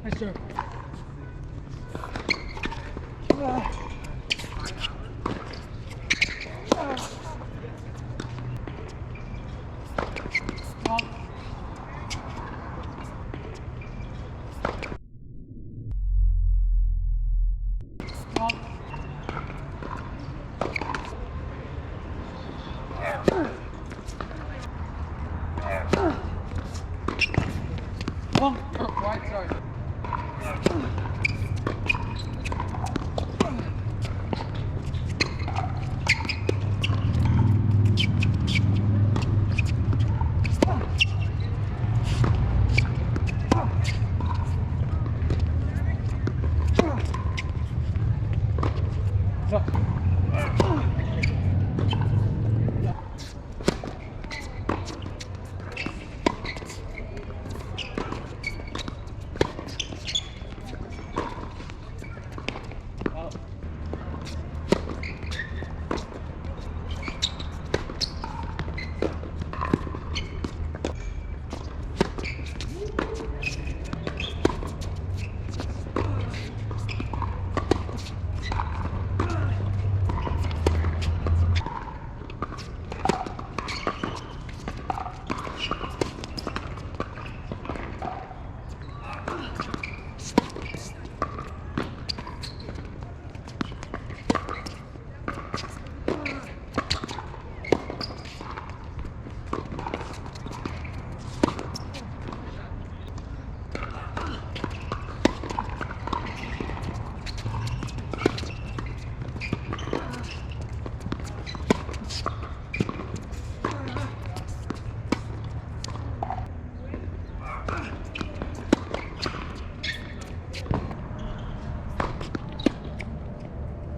Nice serve. Right, sorry.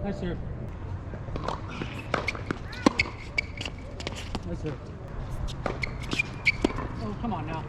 Nice serve. Nice serve. Oh, come on now.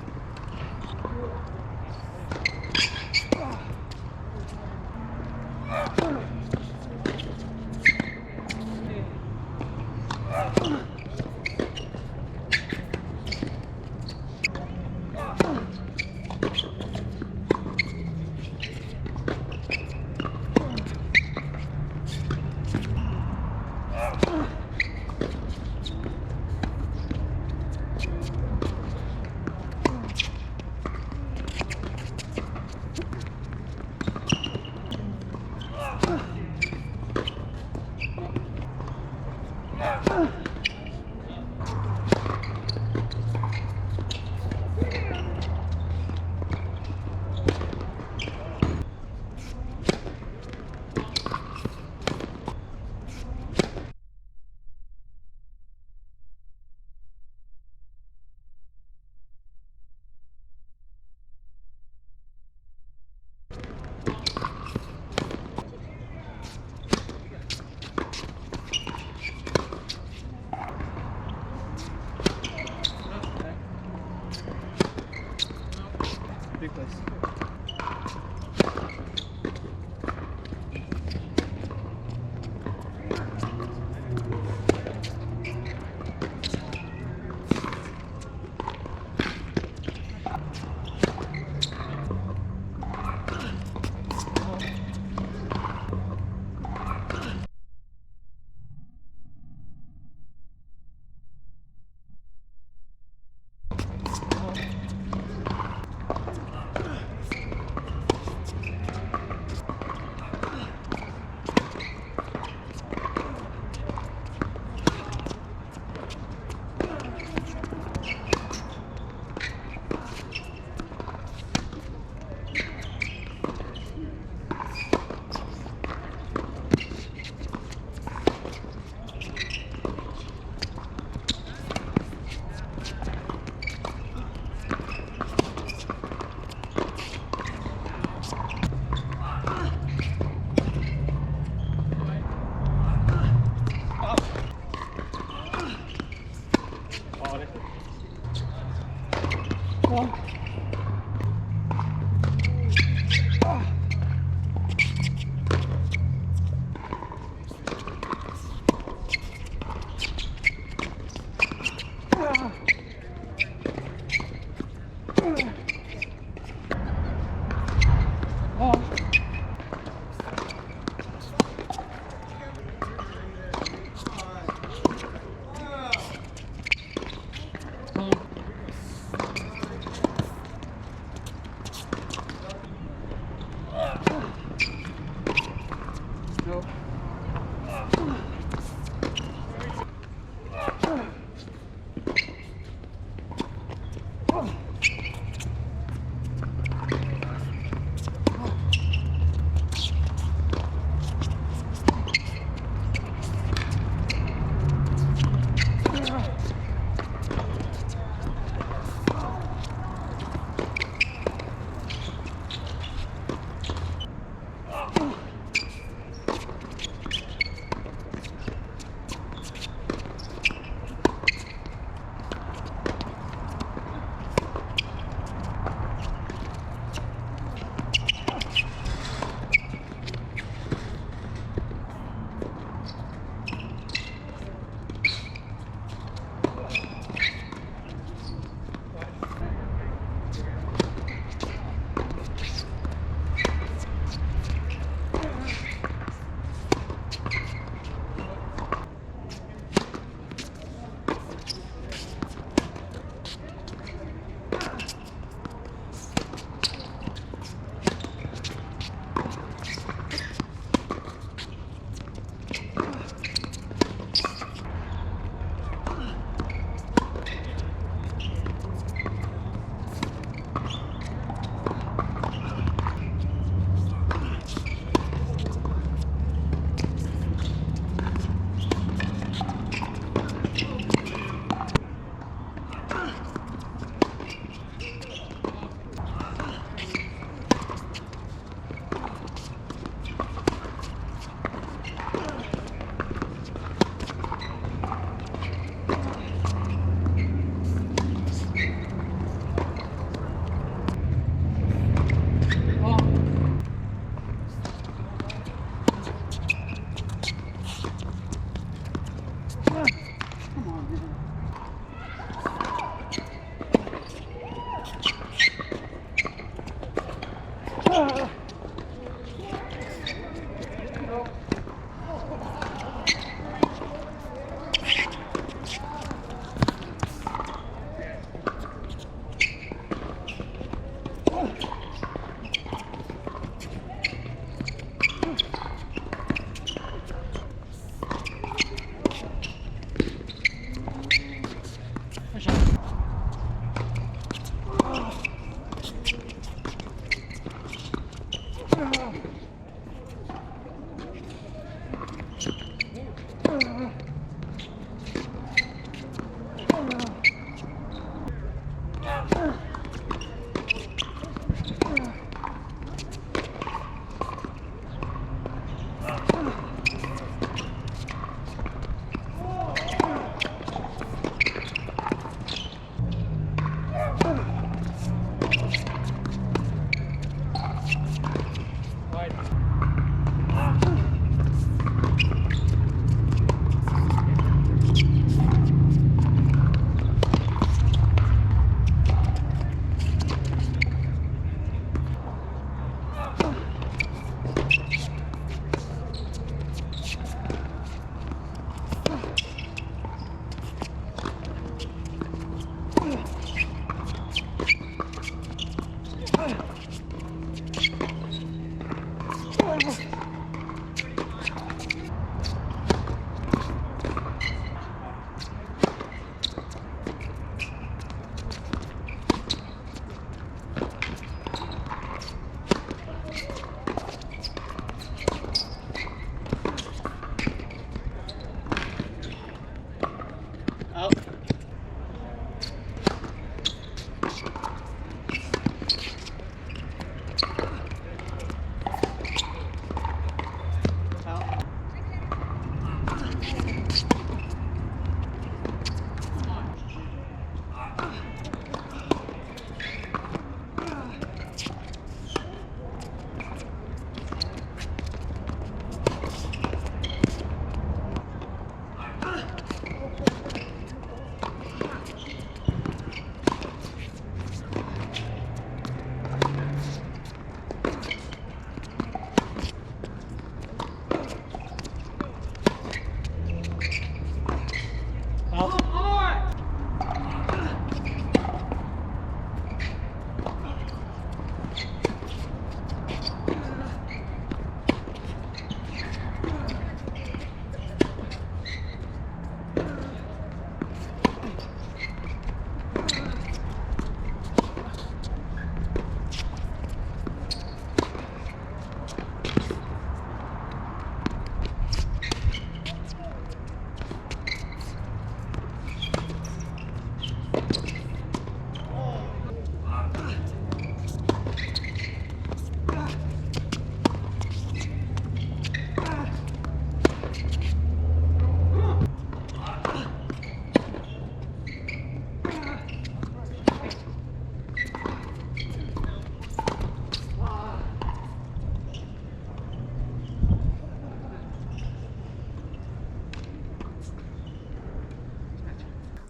Big place.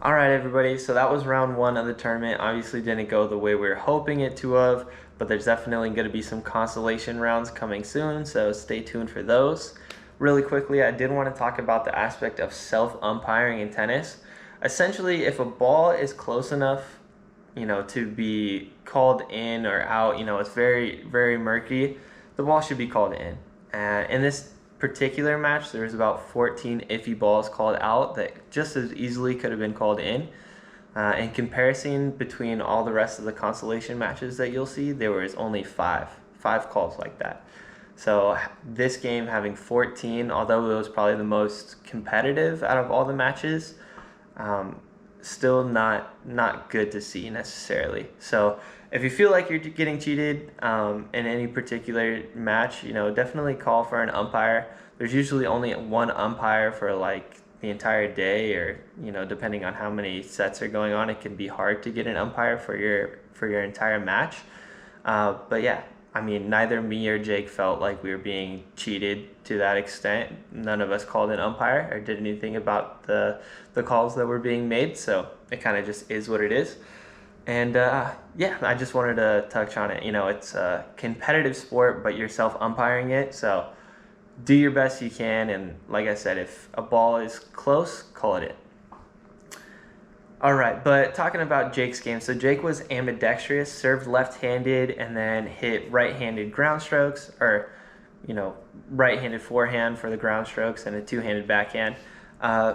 All right, everybody, so that was round one of the tournament. Obviously didn't go the way we were hoping it to have, but there's definitely going to be some consolation rounds coming soon, so stay tuned for those. Really quickly, I did want to talk about the aspect of self-umpiring in tennis. Essentially, if a ball is close enough, to be called in or out, it's very, very murky, the ball should be called in. In this particular match, there was about 14 iffy balls called out that just as easily could have been called in. In comparison between all the rest of the consolation matches that you'll see, there was only five calls like that. So this game having 14, although it was probably the most competitive out of all the matches, still not good to see necessarily. So if you feel like you're getting cheated in any particular match, definitely call for an umpire. There's usually only one umpire for like the entire day, or depending on how many sets are going on, it can be hard to get an umpire for your entire match. But yeah, I mean, neither me or Jake felt like we were being cheated to that extent. None of us called an umpire or did anything about the calls that were being made, so it kind of just is what it is. And yeah, I just wanted to touch on it. It's a competitive sport, but you're self-umpiring it, so do your best you can. And like I said, if a ball is close, call it in. All right, but talking about Jake's game, so Jake was ambidextrous, served left-handed, and then hit right-handed ground strokes, or right-handed forehand for the ground strokes and a two-handed backhand.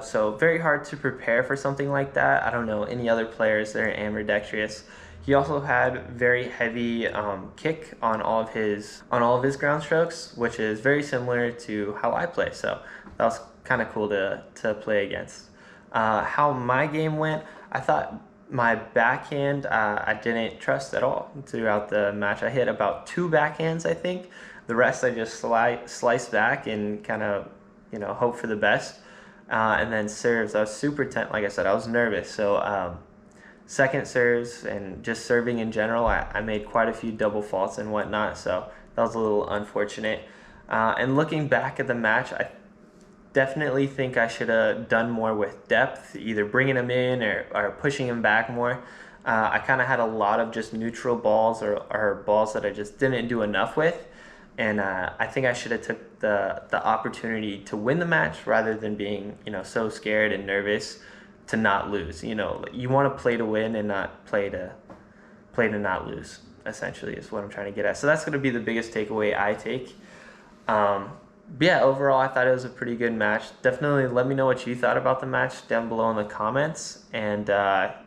So very hard to prepare for something like that. I don't know any other players that are ambidextrous. He also had very heavy kick on all of his ground strokes, which is very similar to how I play. So that was kind of cool to play against. How my game went, I thought my backhand I didn't trust at all throughout the match. I hit about 2 backhands, I think. The rest I just sliced back and kind of, hope for the best. And then serves, I was super tense. Like I said, I was nervous. So second serves and just serving in general, I made quite a few double faults and whatnot. So that was a little unfortunate. And looking back at the match, I definitely think I should have done more with depth, either bringing him in or pushing him back more. I kind of had a lot of just neutral balls or balls that I just didn't do enough with. And I think I should have took the opportunity to win the match rather than being, so scared and nervous to not lose. You want to play to win and not play to not lose, essentially, is what I'm trying to get at. So that's going to be the biggest takeaway I take. But yeah, overall, I thought it was a pretty good match. Definitely let me know what you thought about the match down below in the comments. And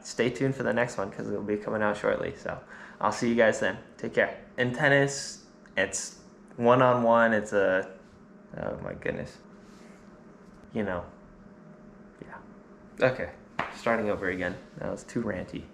stay tuned for the next one because it'll be coming out shortly. So I'll see you guys then. Take care. In tennis, it's one-on-one. It's oh my goodness. Yeah. Okay, starting over again. That was too ranty.